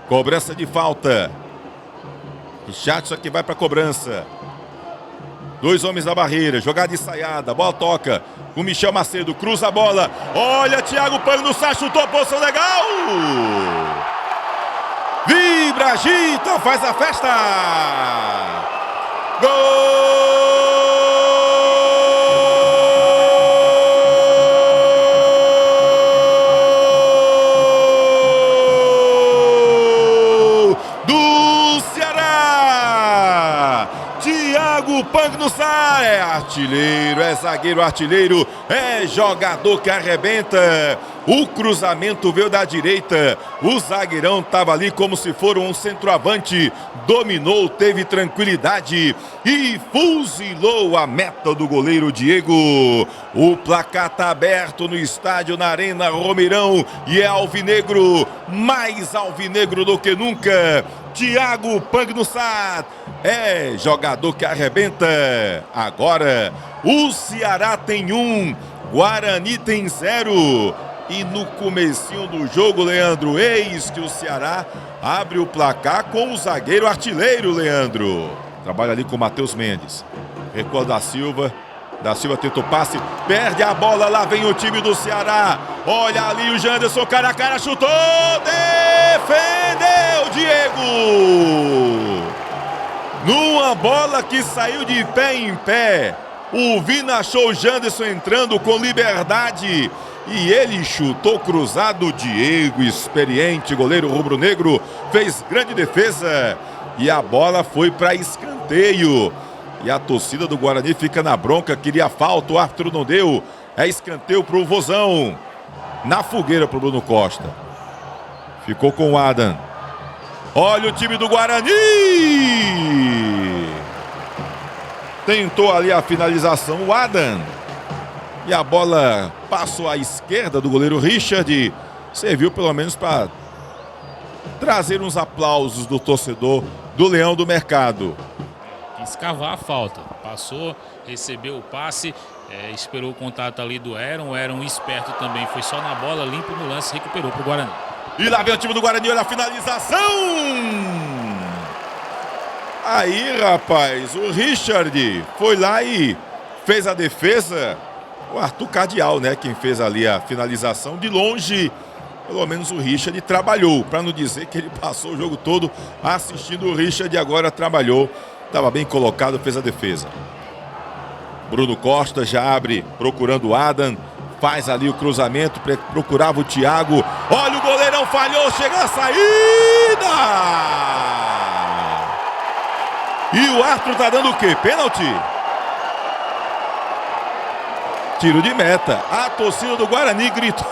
Cobrança de falta. Richardson que vai para cobrança. 2 homens na barreira, jogada ensaiada, bola toca. O Michel Macedo cruza a bola. Olha, Thiago Pangnussat chutou a posição legal. Vibra, agita, faz a festa. Gol! Do Ceará! Thiago Pangnussat é artilheiro, é zagueiro artilheiro, é jogador que arrebenta. O cruzamento veio da direita, o zagueirão estava ali como se for um centroavante, dominou, teve tranquilidade e fuzilou a meta do goleiro Diego. O placar está aberto no estádio, na Arena Romeirão, e é alvinegro, mais alvinegro do que nunca. Thiago Pangnussat é jogador que arrebenta. Agora o Ceará tem 1, Guarani tem 0. E no comecinho do jogo, Leandro, eis que o Ceará abre o placar com o zagueiro artilheiro, Leandro. Trabalha ali com o Matheus Mendes. Recua da Silva. Da Silva tenta o passe, perde a bola, lá vem o time do Ceará. Olha ali o Janderson, cara a cara, chutou, defendeu Diego. Numa bola que saiu de pé em pé. O Vina achou o Janderson entrando com liberdade. E ele chutou cruzado. Diego, experiente, goleiro rubro-negro, fez grande defesa. E a bola foi para escanteio. E a torcida do Guarani fica na bronca, queria falta, o árbitro não deu. É escanteio para o Vozão. Na fogueira para o Bruno Costa. Ficou com o Adam. Olha o time do Guarani. Tentou ali a finalização, o Adam. E a bola passou à esquerda do goleiro Richard. Serviu pelo menos para trazer uns aplausos do torcedor do Leão do Mercado. Quis cavar a falta. Passou, recebeu o passe, esperou o contato ali do Aaron. O Aaron, esperto também, foi só na bola, limpo no lance, recuperou para o Guarani. E lá vem o time do Guarani, olha a finalização! Aí, rapaz, o Richard foi lá e fez a defesa. O Arthur Cardial, né, quem fez ali a finalização. De longe, pelo menos o Richard trabalhou, para não dizer que ele passou o jogo todo assistindo. O Richard agora trabalhou, estava bem colocado, fez a defesa. Bruno Costa já abre, procurando o Adam, faz ali o cruzamento, procurava o Thiago. Olha o goleirão, falhou, chega a saída! E o árbitro tá dando o quê? Pênalti? Tiro de meta. A torcida do Guarani gritou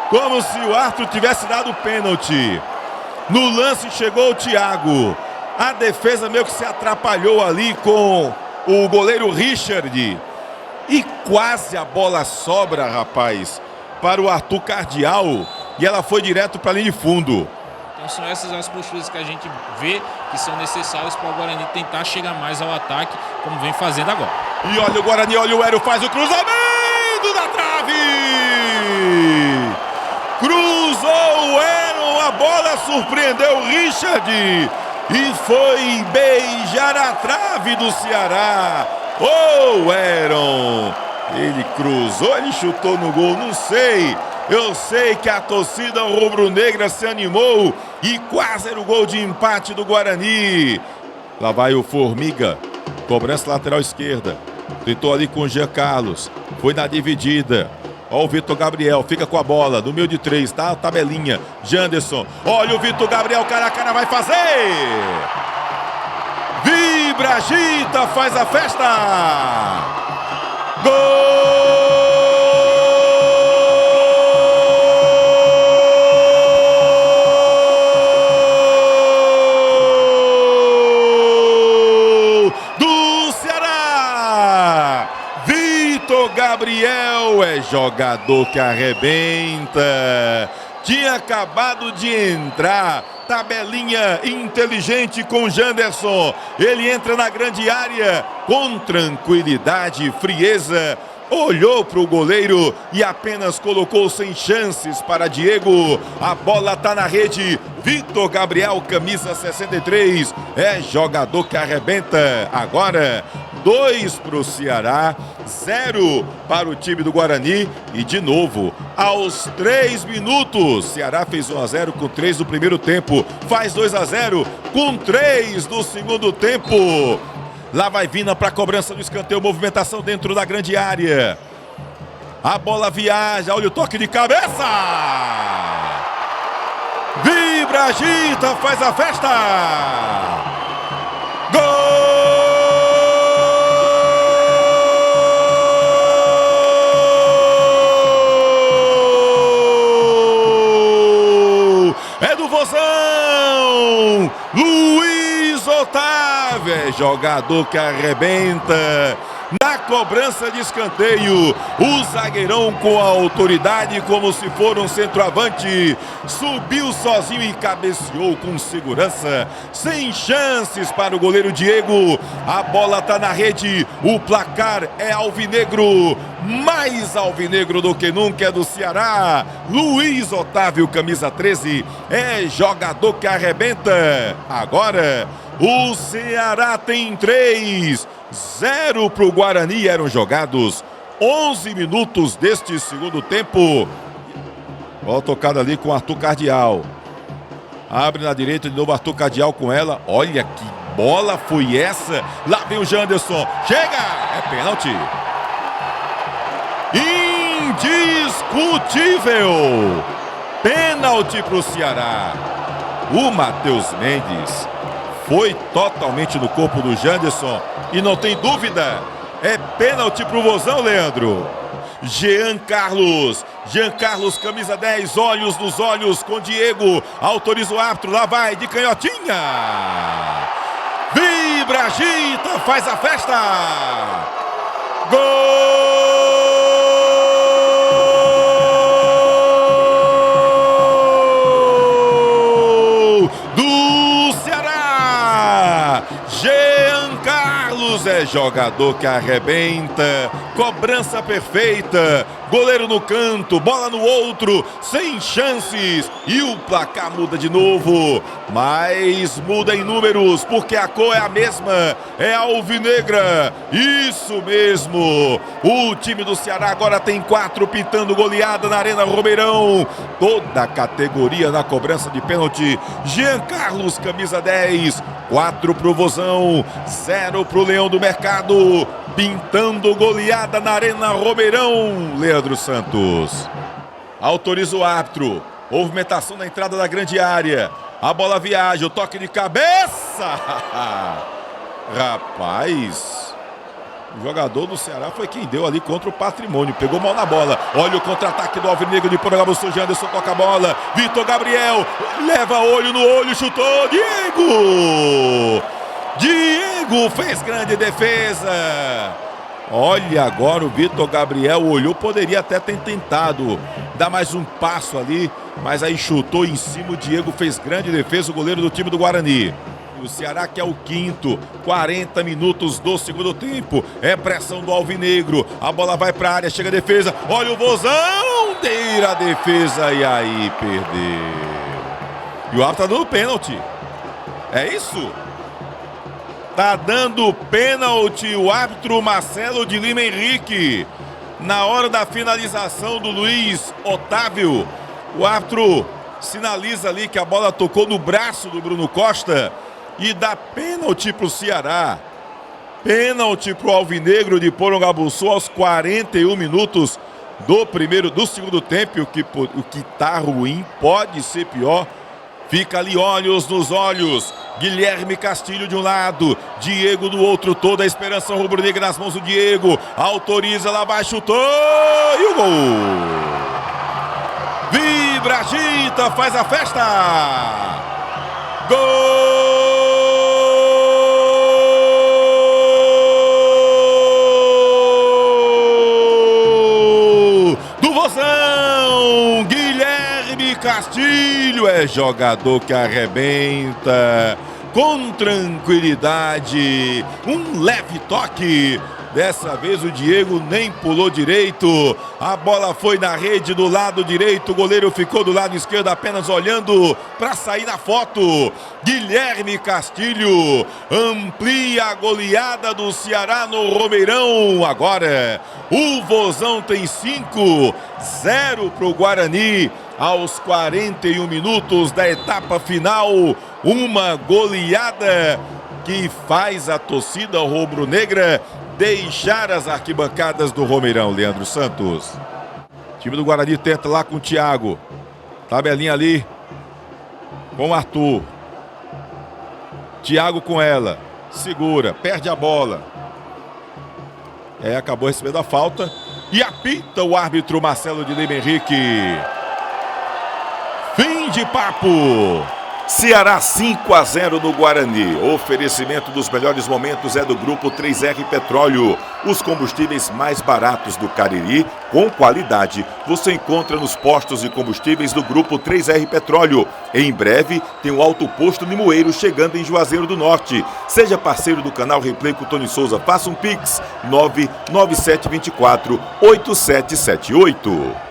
como se o árbitro tivesse dado pênalti. No lance chegou o Thiago. A defesa meio que se atrapalhou ali com o goleiro Richard. E quase a bola sobra, rapaz, para o Arthur Cardial. E ela foi direto para a linha de fundo. Então são essas as posturas que a gente vê que são necessárias para o Guarani tentar chegar mais ao ataque, como vem fazendo agora. E olha o Guarani, olha o Hélio, faz o cruzamento da trave! Cruzou o Hélio, a bola surpreendeu o Richard e foi beijar a trave do Ceará. Oh, Aaron! Ele cruzou, ele chutou no gol, não sei. Eu sei que a torcida rubro-negra se animou e quase era o gol de empate do Guarani. Lá vai o Formiga, cobrança lateral esquerda. Tentou ali com o Jean Carlos, foi na dividida. Olha o Vitor Gabriel, fica com a bola, no meio de 3, tá? Tabelinha, Janderson. Olha o Vitor Gabriel, cara a cara, vai fazer! Vibra, agita, faz a festa! Gol! Gabriel é jogador que arrebenta. Tinha acabado de entrar. Tabelinha inteligente com Janderson. Ele entra na grande área com tranquilidade e frieza olhou para o goleiro e apenas colocou sem chances para Diego. A bola está na rede. Vitor Gabriel, camisa 63, é jogador que arrebenta. Agora 2 para o Ceará, 0 para o time do Guarani. E de novo, aos 3 minutos, Ceará fez 1-0 com 3 do primeiro tempo, faz 2-0 com 3 do segundo tempo. Lá vai Vina para a cobrança do escanteio, movimentação dentro da grande área. A bola viaja, olha o toque de cabeça. Vibra, agita, faz a festa. Gol! É do Vozão! Luiz Otávio, é jogador que arrebenta. Na cobrança de escanteio, o zagueirão com a autoridade como se for um centroavante, subiu sozinho e cabeceou com segurança, sem chances para o goleiro Diego. A bola está na rede, o placar é alvinegro, mais alvinegro do que nunca, é do Ceará. Luiz Otávio, camisa 13, é jogador que arrebenta. Agora o Ceará tem 3-0 para o Guarani. Eram jogados 11 minutos deste segundo tempo. Bola tocada ali com Arthur Cardial. Abre na direita de novo Arthur Cardial com ela. Olha que bola foi essa. Lá vem o Janderson. Chega! É pênalti. Indiscutível. Pênalti para o Ceará. O Matheus Mendes foi totalmente no corpo do Janderson e não tem dúvida, é pênalti pro Vozão, Leandro. Jean Carlos, camisa 10, olhos nos olhos com Diego, autoriza o árbitro, lá vai de canhotinha. Vibra, agita, faz a festa. Gol! Jean Carlos é jogador que arrebenta, cobrança perfeita, goleiro no canto, bola no outro, sem chances, e o placar muda de novo, mas muda em números, porque a cor é a mesma, é alvinegra, isso mesmo. O time do Ceará agora tem 4 pintando goleada na Arena Romeirão, toda a categoria na cobrança de pênalti. Jean Carlos, camisa 10, 4 pro Vozão, 0 pro Leão do Mercado, pintando goleada na Arena Romeirão. Leandro Santos autoriza o árbitro, movimentação na entrada da grande área, a bola viaja, o toque de cabeça. Rapaz, o jogador do Ceará foi quem deu ali contra o Patrimônio, pegou mal na bola. Olha o contra-ataque do Alvinegro de Porangabuçu. Janderson toca a bola, Vitor Gabriel leva olho no olho, chutou, Diego fez grande defesa. Olha agora o Vitor Gabriel olhou, poderia até ter tentado dar mais um passo ali, mas aí chutou em cima, o Diego fez grande defesa, o goleiro do time do Guarani. O Ceará que é o 5º, 40 minutos do segundo tempo, é pressão do Alvinegro, a bola vai para a área, chega a defesa, olha o Vozão, tira a defesa e aí perdeu. E o árbitro tá dando pênalti, é isso? Tá dando pênalti o árbitro Marcelo de Lima Henrique. Na hora da finalização do Luiz Otávio, o árbitro sinaliza ali que a bola tocou no braço do Bruno Costa e dá pênalti para o Ceará. Pênalti para o Alvinegro de Porangabuçu aos 41 minutos do segundo tempo. O que tá ruim pode ser pior. Fica ali olhos nos olhos. Guilherme Castilho de um lado, Diego do outro, toda a esperança rubro-negra nas mãos do Diego. Autoriza, lá vai, chutou e o gol. Vibra, agita, faz a festa. Gol do Vozão. Guilherme Castilho é jogador que arrebenta com tranquilidade, um leve toque Dessa vez o Diego nem pulou direito. A bola foi na rede do lado direito. O goleiro ficou do lado esquerdo apenas olhando para sair na foto. Guilherme Castilho amplia a goleada do Ceará no Romeirão. Agora o Vozão tem 5-0 para o Guarani. Aos 41 minutos da etapa final. Uma goleada que faz a torcida rubro-negra deixar as arquibancadas do Romeirão. Leandro Santos. O time do Guarani tenta lá com o Thiago. Tabelinha ali com o Arthur. Thiago com ela. Segura, perde a bola. Acabou recebendo a falta. E apita o árbitro Marcelo de Lima Henrique. Fim de papo. Ceará 5-0 no Guarani. Oferecimento dos melhores momentos é do Grupo 3R Petróleo. Os combustíveis mais baratos do Cariri, com qualidade, você encontra nos postos de combustíveis do Grupo 3R Petróleo. Em breve, tem o Alto Posto Limoeiro chegando em Juazeiro do Norte. Seja parceiro do canal Replay com Tony Souza. Faça um Pix 99724-8778.